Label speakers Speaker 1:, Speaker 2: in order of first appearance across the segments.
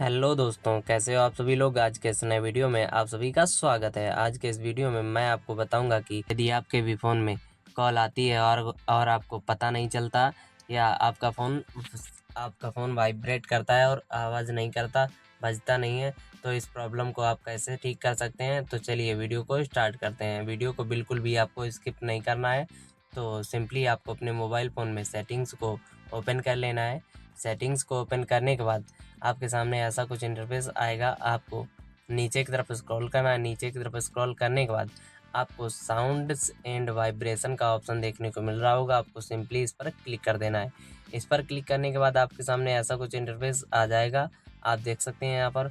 Speaker 1: Hello दोस्तों, कैसे हो आप सभी लोग। आज के इस नए वीडियो में आप सभी का स्वागत है। आज के इस वीडियो में मैं आपको बताऊंगा कि यदि आपके भी फ़ोन में कॉल आती है और आपको पता नहीं चलता, या आपका फ़ोन वाइब्रेट करता है और आवाज़ नहीं करता, बजता नहीं है, तो इस प्रॉब्लम को आप कैसे ठीक कर सकते हैं। तो चलिए वीडियो को स्टार्ट करते हैं। वीडियो को बिल्कुल भी आपको स्किप नहीं करना है। तो सिंपली आपको अपने मोबाइल फ़ोन में सेटिंग्स को ओपन कर लेना है। सेटिंग्स को ओपन करने के बाद आपके सामने ऐसा कुछ इंटरफेस आएगा। आपको नीचे की तरफ स्क्रॉल करना है। नीचे की तरफ स्क्रॉल करने के बाद आपको साउंड्स एंड वाइब्रेशन का ऑप्शन देखने को मिल रहा होगा। आपको सिंपली इस पर क्लिक कर देना है। इस पर क्लिक करने के बाद आपके सामने ऐसा कुछ इंटरफेस आ जाएगा। आप देख सकते हैं यहाँ पर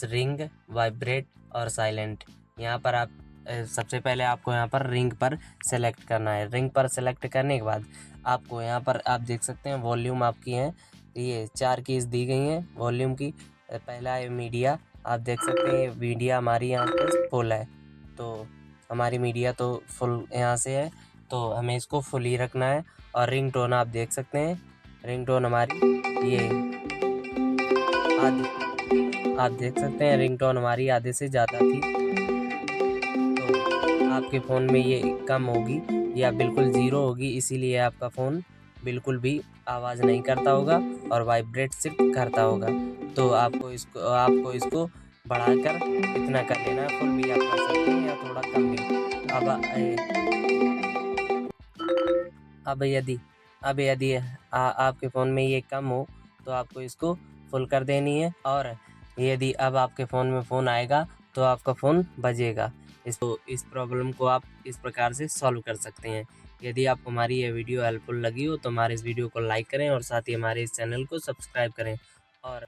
Speaker 1: रिंग, वाइब्रेट और साइलेंट। यहाँ पर आप सबसे पहले आपको यहाँ पर रिंग पर सेलेक्ट करना है। रिंग पर सेलेक्ट करने के बाद आपको यहाँ पर आप देख सकते हैं वॉल्यूम आपकी है, ये 4 कीज़ दी गई हैं वॉल्यूम की। पहला है मीडिया। आप देख सकते हैं मीडिया हमारी यहाँ पे फुल है, तो हमारी मीडिया तो फुल यहाँ से है, तो हमें इसको फुल ही रखना है। और रिंग टोन आप देख सकते हैं, रिंग टोन हमारी ये आधी, आप देख सकते हैं रिंग टोन हमारी आधे से ज़्यादा थी, तो आपके फ़ोन में ये कम होगी या बिल्कुल ज़ीरो होगी, इसीलिए आपका फ़ोन बिल्कुल भी आवाज़ नहीं करता होगा और वाइब्रेट सिर्फ करता होगा। तो आपको इसको बढ़ाकर इतना कर लेना है। फुल भी आप कर सकते हैं या थोड़ा कम भी। अब यदि अब यदि आपके फ़ोन में ये कम हो तो आपको इसको फुल कर देनी है। और यदि अब आपके फ़ोन में फ़ोन आएगा तो आपका फ़ोन बजेगा। इस प्रॉब्लम को आप इस प्रकार से सॉल्व कर सकते हैं। यदि आपको हमारी ये वीडियो हेल्पफुल लगी हो तो हमारे इस वीडियो को लाइक करें और साथ ही हमारे इस चैनल को सब्सक्राइब करें